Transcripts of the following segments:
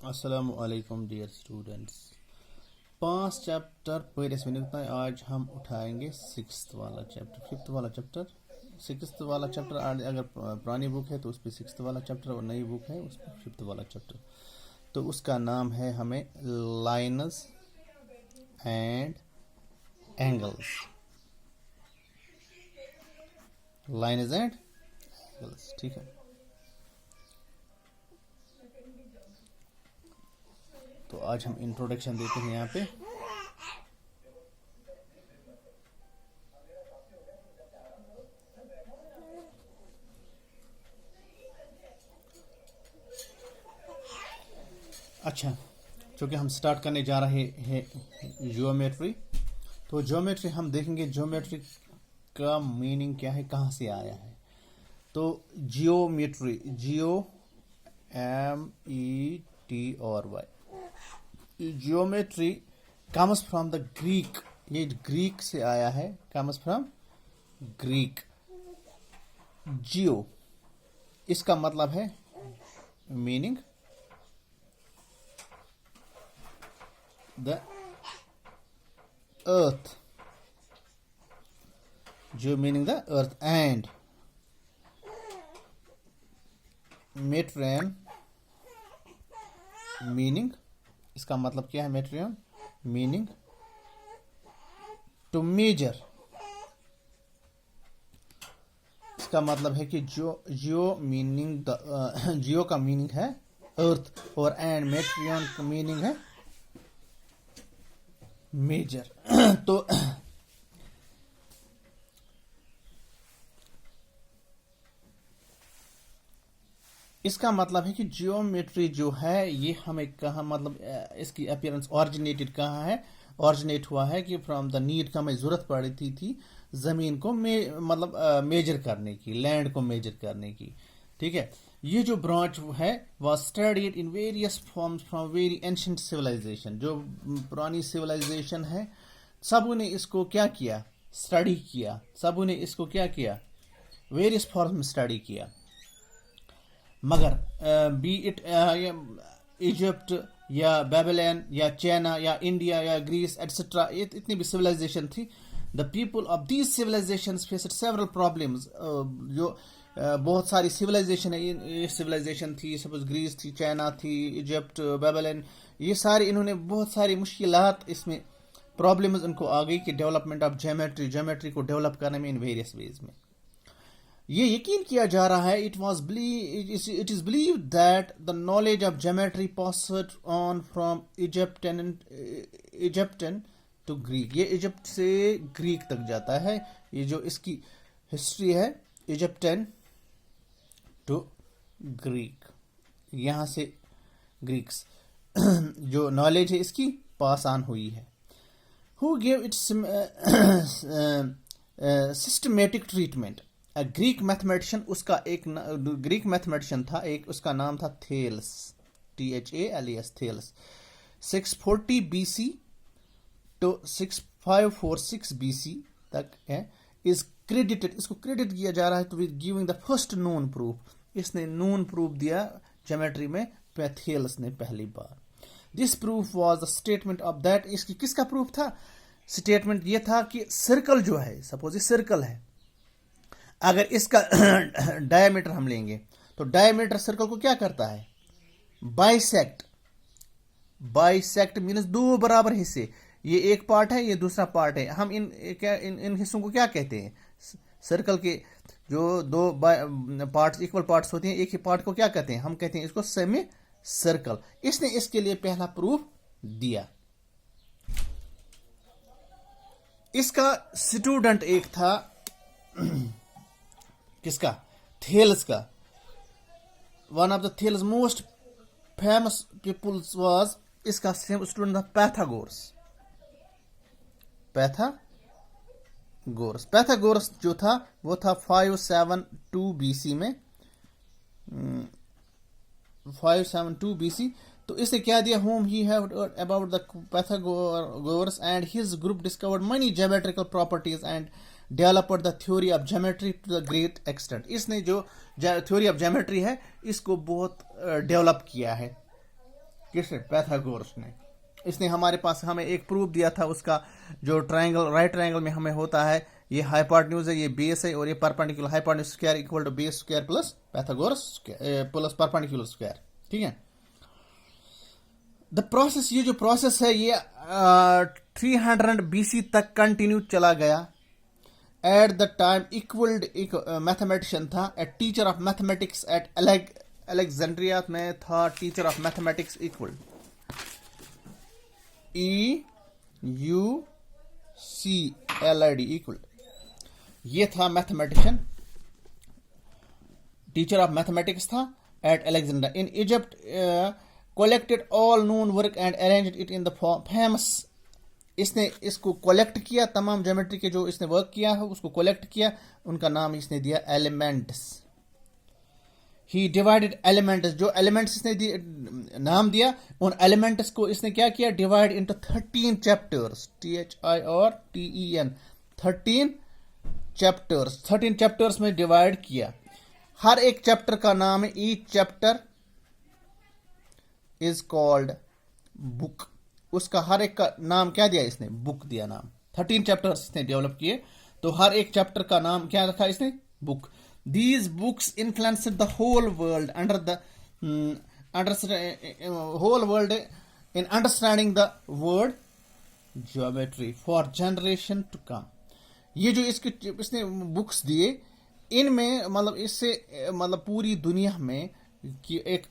अस्सलामु अलैकुम dear students. 5 chapter पढ़े तक आज हम उठाएंगे सिक्स्थ वाला चैप्टर, फिफ्थ वाला चैप्टर, सिक्स्थ वाला चैप्टर। अगर पुरानी बुक है तो उस पर सिक्स्थ वाला चैप्टर और नई बुक है उस पर फिफ्थ वाला चैप्टर। तो उसका नाम है हमें lines and angles. Lines and angles, ठीक है। तो आज हम इंट्रोडक्शन देते हैं यहाँ पे। अच्छा, चूँकि हम स्टार्ट करने जा रहे हैं ज्योमेट्री, तो ज्योमेट्री हम देखेंगे ज्योमेट्री का मीनिंग क्या है, कहाँ से आया है। तो geometry, Jio METRY, geometry comes from the Greek. ये ग्रीक से आया है, कम्स फ्रॉम ग्रीक। जियो इसका मतलब है मीनिंग द अर्थ, जो मीनिंग द अर्थ, एंड मेट्रियन मीनिंग, इसका मतलब क्या है मेट्रियन मीनिंग टू मेजर। इसका मतलब है कि जियो मीनिंग जियो का मीनिंग है अर्थ और एंड मेट्रियन का मीनिंग है मेजर। तो इसका मतलब है कि जियोमेट्री जो है ये हमें कहाँ, मतलब इसकी अपीयरेंस ऑरिजिनेटेड कहाँ है, ऑरिजिनेट हुआ है कि फ्रॉम द नीड का हमें जरूरत पड़ी थी जमीन को मतलब मेजर करने की, लैंड को मेजर करने की, ठीक है। ये जो ब्रांच है was studied in various forms from very ancient civilization. जो पुरानी सिविलाइजेशन है सबों ने इसको क्या किया, स्टडी किया। सबों ने इसको क्या किया, वेरियस फॉर्म्स में स्टडी किया। मगर बी इट इजिप्ट या बेबीलोन या चाइना या इंडिया या ग्रीस एटसेट्रा, इतनी भी सिविलाइजेशन थी, the people of these civilization faced several problems. जो बहुत सारी सिविलाइजेशन है, ये सिविलाइजेशन थी, सपोज ग्रीस थी, चाइना थी, इजिप्ट, बेबीलोन, ये सारे इन्होंने बहुत सारी मुश्किलात, इसमें प्रॉब्लम्स उनको आ गई कि डेवलपमेंट ऑफ ज्योमेट्री को डेवलप करने में इन वेरियस वेज में। ये यकीन किया जा रहा है, it is believe that the knowledge of geometry passed on from Egyptian to Greek. ये इजिप्ट से ग्रीक तक जाता है। ये जो इसकी हिस्ट्री है, इजिप्टियन टू ग्रीक, यहां से ग्रीक्स जो नॉलेज है इसकी पास ऑन हुई है। Who gave it systematic treatment, Greek mathematician, उसका एक ग्रीक मैथमेटिशियन था एक, उसका नाम था Thales, THALES, Thales. 640 BC to 6546 BC तक है। इज क्रेडिटेड, इसको क्रेडिट किया जा रहा है to with giving the first known proof. इसने नोन प्रूफ दिया ज्योमेट्री में थेल्स ने पहली बार। This proof was the statement of that, इसकी किसका प्रूफ था, स्टेटमेंट ये था कि सर्कल जो है, सपोज ये सर्कल है, अगर इसका डायमीटर हम लेंगे तो डायमीटर सर्कल को क्या करता है, बाइसेक्ट। बाइसेक्ट मीन्स दो बराबर हिस्से, ये एक पार्ट है, ये दूसरा पार्ट है। हम इन हिस्सों को क्या कहते हैं, सर्कल के जो दो पार्ट्स, इक्वल पार्ट्स होते हैं, एक ही पार्ट को क्या कहते हैं, हम कहते हैं इसको सेमी सर्कल। इसने इसके लिए पहला प्रूफ दिया। इसका स्टूडेंट एक था किसका, थेल्स का। One of the Thales most famous peoples was, इसका स्टूडेंट था पैथागोरस। पैथागोरस जो था वो था 572 BC में, 572 BC। तो इसने क्या दिया, whom he had heard about the Pythagoras and his group discovered many geometrical properties and developed the theory of geometry to the great extent। इसने जो theory of geometry है इसको बहुत डेवलप किया है, किसने? पैथागोरस ने। इसने हमारे पास हमें एक प्रूफ दिया था उसका, जो ट्रायंगल, राइट ट्रायंगल में हमें होता है, ये हाइपोटेन्यूज है, ये बेस है, और ये perpendicular, hypotenuse square equal to base square plus Pythagoras plus perpendicular square. ठीक है। द प्रोसेस, ये जो प्रोसेस है ये 300 BC तक कंटिन्यू चला गया। एट द टाइम इक्वल्ड एक मैथमेटिशियन था, a teacher of mathematics at Alexandria में था, teacher of mathematics Euclid EUCLID Euclid, ये था मैथमेटिशियन, टीचर ऑफ मैथमेटिक्स था at Alexandria in Egypt, collected all known work and arranged it in the famous, इसने इसको collect किया, तमाम geometry के जो इसने वर्क किया है उसको कलेक्ट किया, उनका नाम इसने दिया एलिमेंट्स। ही डिवाइडेड एलिमेंट्स, जो एलिमेंट्स इसने नाम दिया, उन एलिमेंट्स को इसने क्या किया? Divide into 13 chapters, THIRTEN, 13 chapters, 13 chapters में डिवाइड किया। हर एक चैप्टर का नाम है, each chapter is called book, उसका हर एक का नाम क्या दिया इसने? बुक दिया नाम। 13 चैप्टर्स इसने डेवलप किए, तो हर एक चैप्टर का नाम क्या रखा इसने? Book. These books influenced the whole world whole world in understanding the word geometry for generation to come. ये जो इसने बुक्स दिए, इनमें मतलब इससे मतलब पूरी दुनिया में कि एक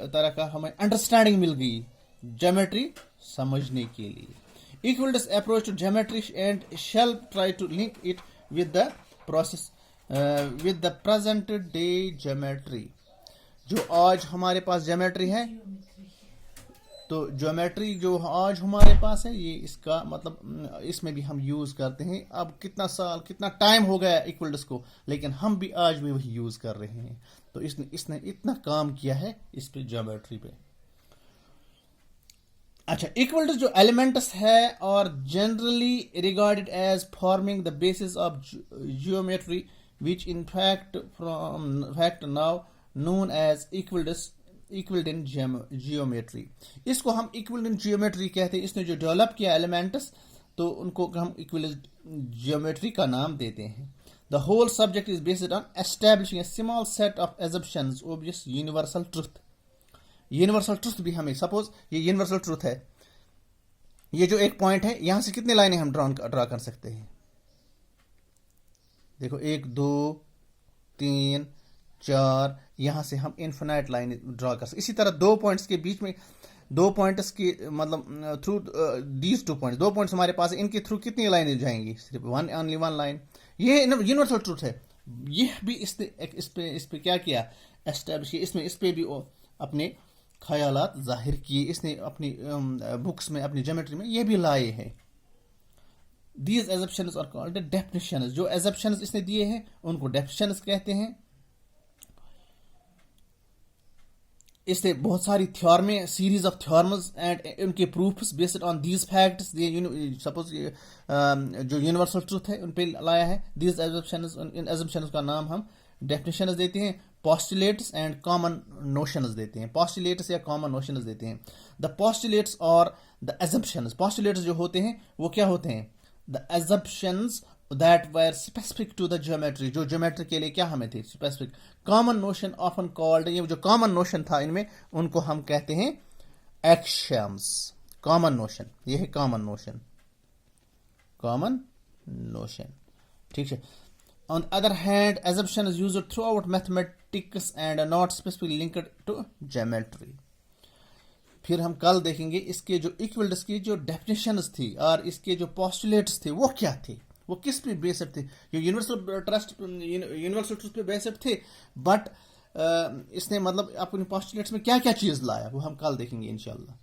तरह का हमें अंडरस्टैंडिंग मिल गई ज्योमेट्री समझने के लिए। Euclid's approach to geometry and shall try to link it with the process with the present day geometry. जो आज हमारे पास ज्योमेट्री है, तो ज्योमेट्री जो आज हमारे पास है, ये इसका मतलब इसमें भी हम यूज करते हैं। अब कितना टाइम हो गया इक्वल्स को, लेकिन हम भी आज भी वही यूज कर रहे हैं। तो इसने इतना काम किया है इस पे, ज्योमेट्री पे। अच्छा, इक्वल्स जो एलिमेंट्स है और generally regarded as forming the basis of geometry which in fact now known as Euclidean geometry. इसको हम इक्वल्ड इन जियोमेट्री कहते हैं। इसने जो डेवलप किया एलिमेंट्स, तो उनको हम इक्वल्ड जियोमेट्री का नाम देते हैं। The whole subject is based on establishing a small set of assumptions obvious universal truth. Universal truth भी हमें, सपोज ये यूनिवर्सल ट्रुथ है, ये जो एक पॉइंट है, यहां से कितनी लाइनें हम ड्रा कर सकते हैं? देखो 1 2 3 4, यहां से हम इन्फिनाइट लाइन ड्रा कर सकते। इसी तरह 2 पॉइंट्स के बीच में, 2 पॉइंट्स की मतलब थ्रू दीज 2 पॉइंट्स, 2 पॉइंट्स हमारे पास है, इनके थ्रू कितनी लाइनें जाएंगी? सिर्फ ओनली वन लाइन। ये यूनिवर्सल ट्रूथ है। ये भी इस पे क्या किया? एस्टैब्लिश किया। इस पे भी अपने ख्यालात जाहिर किए इसने अपनी बुक्स में, अपनी ज्योमेट्री में ये भी लाए हैं। These assumptions are called definitions. जो एजम्पशंस इसने दिए हैं उनको डेफिनेशंस कहते हैं। इससे बहुत सारी थ्योरमें, सीरीज ऑफ थ्योरम्स एंड उनके proofs based on these facts, suppose जो यूनिवर्सल ट्रूथ है उन पे लाया है। दीज एजम्पशंस, इन एजम्पशंस का नाम हम डेफिनेशंस देते हैं, पोस्टुलेट्स एंड कॉमन नोशंस देते हैं। पोस्टुलेट्स या कॉमन नोशंस देते हैं। द पोस्टुलेट्स और द एजम्पशंस, पोस्टुलेट्स जो होते हैं वो क्या होते हैं? The assumptions that were specific to the geometry, जो ज्योमेट्री के लिए क्या हमें थे? Specific. Common notion often called, ये जो कॉमन नोशन था इनमें, उनको हम कहते हैं एक्शियम्स। कॉमन नोशन, ये है कॉमन नोशन, कॉमन नोशन। ठीक है। On the other hand assumption is used throughout mathematics and are not specifically linked to geometry। फिर हम कल देखेंगे इसके जो इक्वल्स की जो डेफिनेशंस थी और इसके जो पोस्टुलेट्स थे वो क्या थे, वो किस पे बेस्ड थे। ये यूनिवर्सल ट्रुथ पे बेस्ड थे, बट इसने मतलब अपने पोस्टुलेट्स में क्या क्या चीज लाया वो हम कल देखेंगे इंशाल्लाह।